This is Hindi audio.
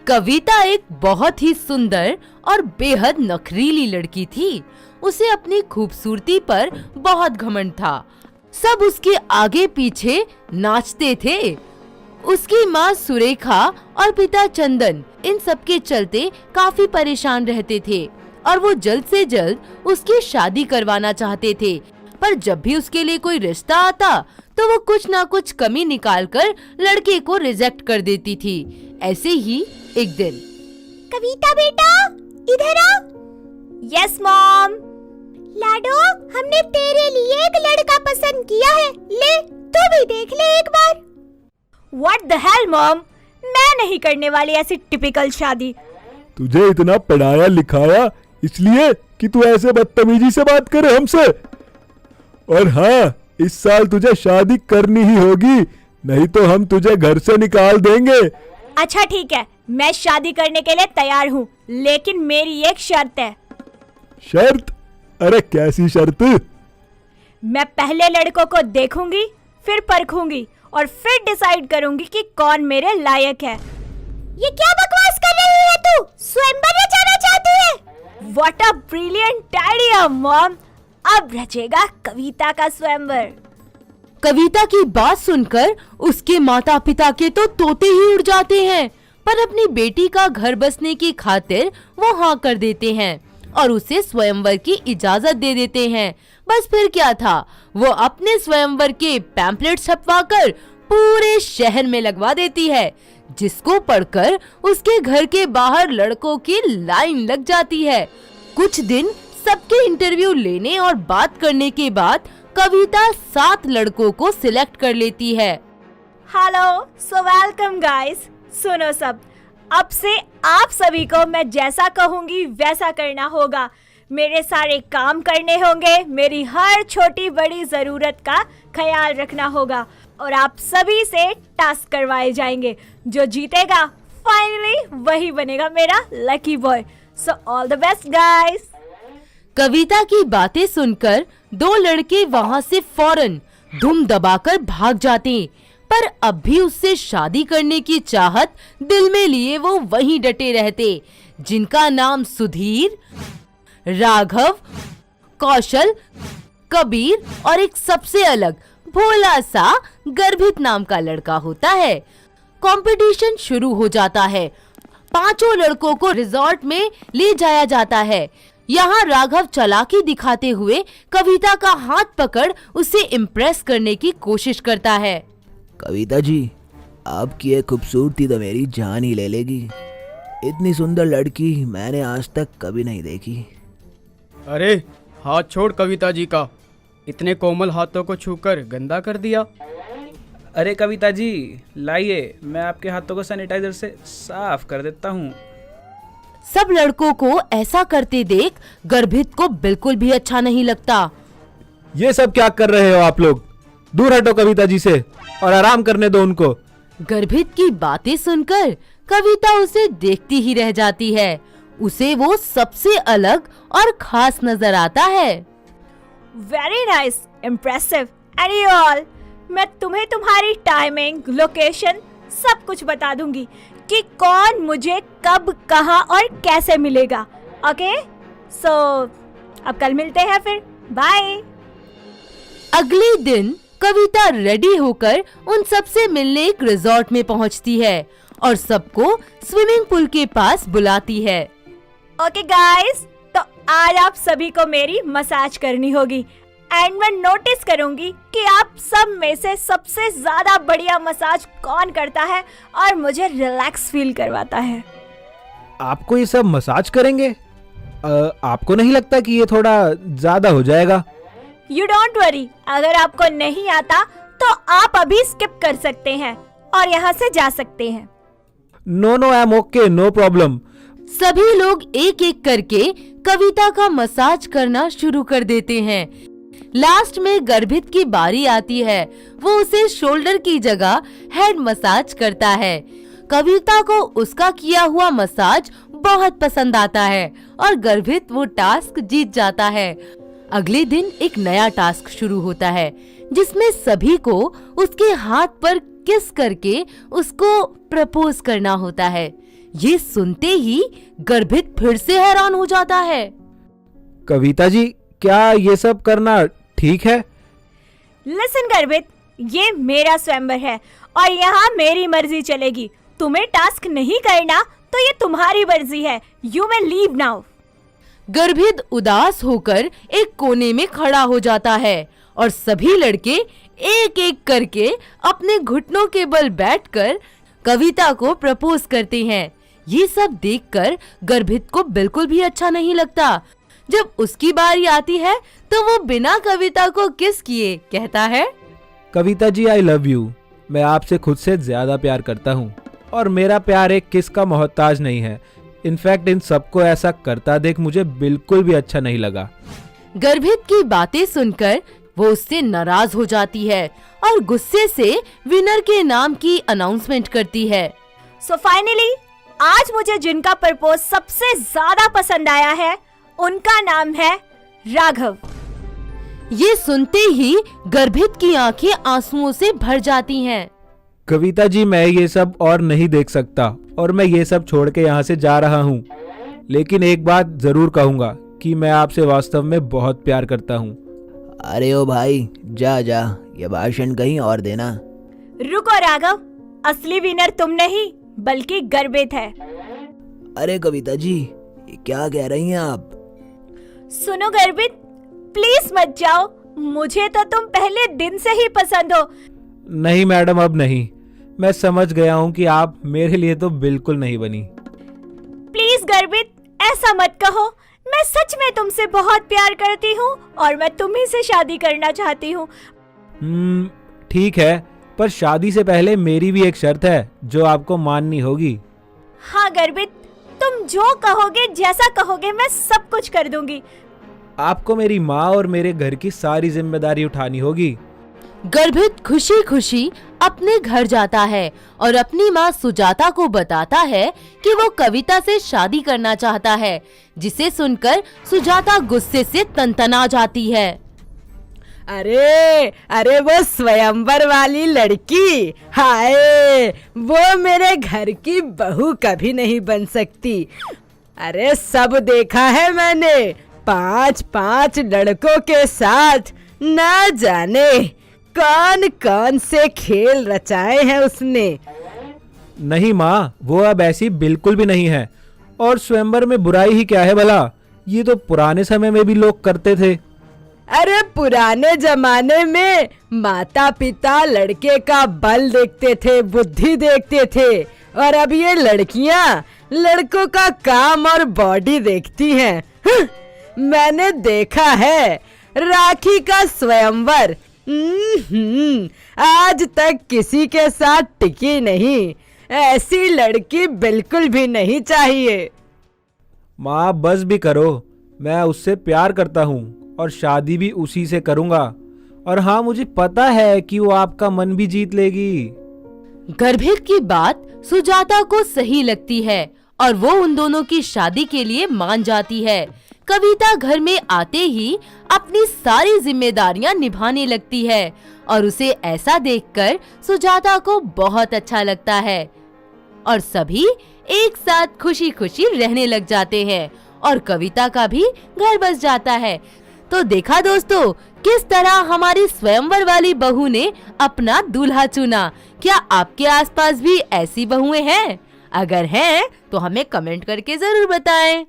कविता एक बहुत ही सुंदर और बेहद नखरीली लड़की थी। उसे अपनी खूबसूरती पर बहुत घमंड था। सब उसके आगे पीछे नाचते थे। उसकी माँ सुरेखा और पिता चंदन इन सब के चलते काफी परेशान रहते थे और वो जल्द से जल्द उसकी शादी करवाना चाहते थे। पर जब भी उसके लिए कोई रिश्ता आता तो वो कुछ ना कुछ कमी निकालकर लड़के को रिजेक्ट कर देती थी। ऐसे ही एक दिन, कविता बेटा इधर आ। Yes mom. लाडो, हमने तेरे लिए एक लड़का पसंद किया है, ले तू भी देख ले एक बार। व्हाट द हेल मॉम, मैं नहीं करने वाली ऐसी टिपिकल शादी। तुझे इतना पढ़ाया लिखाया इसलिए कि तू ऐसे बदतमीजी से बात करे हमसे? और हाँ, इस साल तुझे शादी करनी ही होगी, नहीं तो हम तुझे घर से निकाल देंगे। अच्छा ठीक है, मैं शादी करने के लिए तैयार हूँ, लेकिन मेरी एक शर्त है। शर्त? अरे कैसी शर्त? मैं पहले लड़कों को देखूंगी, फिर परखूंगी और फिर डिसाइड करूंगी कि कौन मेरे लायक है। ये क्या बकवास कर रही है तू? स्वयंवर रचाना चाहती है? What a brilliant idea, mom. अब रचेगा कविता का स्वयंवर। कविता की बात सुनकर उसके माता पिता के तो तोते ही उड़ जाते हैं, पर अपनी बेटी का घर बसने की खातिर वो हाँ कर देते हैं और उसे स्वयंवर की इजाजत दे देते हैं। बस फिर क्या था, वो अपने स्वयंवर के पैम्पलेट छपवाकर पूरे शहर में लगवा देती है, जिसको पढ़कर उसके घर के बाहर लड़कों की लाइन लग जाती है। कुछ दिन सबके इंटरव्यू लेने और बात करने के बाद कविता 7 लड़कों को सिलेक्ट कर लेती है। Hello, so welcome guys. सुनो सब, अब से आप सभी को मैं जैसा कहूंगी वैसा करना होगा। मेरे सारे काम करने होंगे, मेरी हर छोटी बड़ी जरूरत का ख्याल रखना होगा और आप सभी से टास्क करवाए जाएंगे। जो जीतेगा फाइनली वही बनेगा मेरा lucky boy. So all the best guys. Kavita की बातें सुनकर 2 लड़के वहाँ से फौरन धूम दबाकर भाग जाते, पर अब भी उससे शादी करने की चाहत दिल में लिए वो वहीं डटे रहते, जिनका नाम सुधीर, राघव, कौशल, कबीर और एक सबसे अलग भोला सा गर्भित नाम का लड़का होता है। कंपटीशन शुरू हो जाता है। 5 लड़कों को रिजॉर्ट में ले जाया जाता है। यहाँ राघव चालाकी दिखाते हुए कविता का हाथ पकड़ उसे इम्प्रेस करने की कोशिश करता है। कविता जी, आपकी ये खूबसूरती तो मेरी जान ही ले लेगी। इतनी सुंदर लड़की मैंने आज तक कभी नहीं देखी। अरे हाथ छोड़ कविता जी का, इतने कोमल हाथों को छूकर गंदा कर दिया। अरे कविता जी, लाइए मैं आपके हाथों को सैनिटाइजर से साफ कर देता हूँ। सब लड़कों को ऐसा करते देख गर्भित को बिल्कुल भी अच्छा नहीं लगता। ये सब क्या कर रहे हो आप लोग? दूर हटो कविता जी से और आराम करने दो उनको। गर्भित की बातें सुनकर कविता उसे देखती ही रह जाती है। उसे वो सबसे अलग और खास नजर आता है। Very nice, impressive and you all. मैं तुम्हें तुम्हारी टाइमिंग, लोकेशन सब कुछ बता दूंगी कि कौन मुझे कब, कहां और कैसे मिलेगा। ओके, सो अब कल मिलते हैं फिर। बाय। अगले दिन कविता रेडी होकर उन सबसे मिलने एक रिजॉर्ट में पहुंचती है और सबको स्विमिंग पूल के पास बुलाती है। ओके गाइस, तो आज आप सभी को मेरी मसाज करनी होगी एंड मैं नोटिस करूंगी कि आप सब में से सबसे ज्यादा बढ़िया मसाज कौन करता है और मुझे रिलैक्स फील करवाता है। आपको ये सब मसाज करेंगे? आपको नहीं लगता कि ये थोड़ा ज्यादा हो जाएगा? यू डोंट वरी, अगर आपको नहीं आता तो आप अभी स्किप कर सकते हैं और यहाँ से जा सकते हैं। No no, I am okay, no problem. सभी लोग एक एक करके कविता का मसाज करना शुरू कर देते हैं। लास्ट में गर्भित की बारी आती है। वो उसे शोल्डर की जगह हेड मसाज करता है। कविता को उसका किया हुआ मसाज बहुत पसंद आता है और गर्भित वो टास्क जीत जाता है। अगले दिन एक नया टास्क शुरू होता है, जिसमें सभी को उसके हाथ पर किस करके उसको प्रपोज करना होता है। ये सुनते ही गर्भित फिर से हैरान हो जाता है। कविता जी, क्या ये सब करना ठीक है? लिसन गर्भित, ये मेरा स्वयंवर है और यहाँ मेरी मर्जी चलेगी। तुम्हें टास्क नहीं करना तो ये तुम्हारी मर्जी है। You may leave now. गर्भित उदास होकर एक कोने में खड़ा हो जाता है और सभी लड़के एक एक करके अपने घुटनों के बल बैठकर कविता को प्रपोज करते हैं। ये सब देखकर गर्भित को बिल्कुल भी अच्छा नहीं लगता। जब उसकी बारी आती है तो वो बिना कविता को किस किए कहता है, Kavita ji, I love you. मैं आपसे खुद से ज्यादा प्यार करता हूँ और मेरा प्यार एक किस का मोहताज नहीं है। इनफैक्ट इन सबको ऐसा करता देख मुझे बिल्कुल भी अच्छा नहीं लगा। गर्भित की बातें सुनकर वो उससे नाराज हो जाती है और गुस्से से विनर के नाम की अनाउंसमेंट करती है। सो फाइनली आज मुझे जिनका प्रपोज सबसे ज्यादा पसंद आया है उनका नाम है राघव। ये सुनते ही गर्भित की आंखें आंसुओं से भर जाती हैं। कविता जी, मैं ये सब और नहीं देख सकता और मैं ये सब छोड़ के यहाँ से जा रहा हूँ। लेकिन एक बात जरूर कहूँगा कि मैं आपसे वास्तव में बहुत प्यार करता हूँ। अरे ओ भाई, जा जा, ये भाषण कहीं और देना। रुको राघव, असली विनर तुम नहीं बल्कि गर्भित है। अरे कविता जी, ये क्या कह रही हैं आप? सुनो गर्भित, प्लीज मत जाओ। मुझे तो तुम पहले दिन से ही पसंद हो। नहीं मैडम, अब नहीं। मैं समझ गया हूँ कि आप मेरे लिए तो बिल्कुल नहीं बनी। प्लीज गर्भित, ऐसा मत कहो। मैं सच में तुमसे बहुत प्यार करती हूँ और मैं तुम्ही से शादी करना चाहती हूँ। ठीक है, पर शादी से पहले मेरी भी एक शर्त है जो आपको माननी होगी। हाँ गर्भित, तुम जो कहोगे, जैसा कहोगे, मैं सब कुछ कर दूंगी। आपको मेरी माँ और मेरे घर की सारी जिम्मेदारी उठानी होगी। गर्भित खुशी खुशी अपने घर जाता है और अपनी माँ सुजाता को बताता है कि वो कविता से शादी करना चाहता है, जिसे सुनकर सुजाता गुस्से से तनतना जाती है। अरे अरे वो स्वयंवर वाली लड़की, हाय, वो मेरे घर की बहू कभी नहीं बन सकती। अरे सब देखा है मैंने, 5-5 लड़कों के साथ ना जाने कौन कौन से खेल रचाए हैं उसने। नहीं माँ, वो अब ऐसी बिल्कुल भी नहीं है। और स्वयंवर में बुराई ही क्या है भला? ये तो पुराने समय में भी लोग करते थे। अरे पुराने जमाने में माता पिता लड़के का बल देखते थे, बुद्धि देखते थे, और अब ये लड़कियां लड़कों का काम और बॉडी देखती हैं। मैंने देखा है राखी का स्वयंवर, आज तक किसी के साथ टिकी नहीं। ऐसी लड़की बिल्कुल भी नहीं चाहिए। माँ बस भी करो, मैं उससे प्यार करता हूँ और शादी भी उसी से करूँगा। और हाँ, मुझे पता है कि वो आपका मन भी जीत लेगी। गर्भित की बात सुजाता को सही लगती है और वो उन दोनों की शादी के लिए मान जाती है। कविता घर में आते ही अपनी सारी जिम्मेदारियां निभाने लगती है और उसे ऐसा देखकर सुजाता को बहुत अच्छा लगता है और सभी एक साथ खुशी खुशी रहने लग जाते हैं और कविता का भी घर बस जाता है। तो देखा दोस्तों, किस तरह हमारी स्वयंवर वाली बहू ने अपना दूल्हा चुना। क्या आपके आसपास भी ऐसी बहुएं हैं? अगर हैं तो हमें कमेंट करके जरूर बताएं।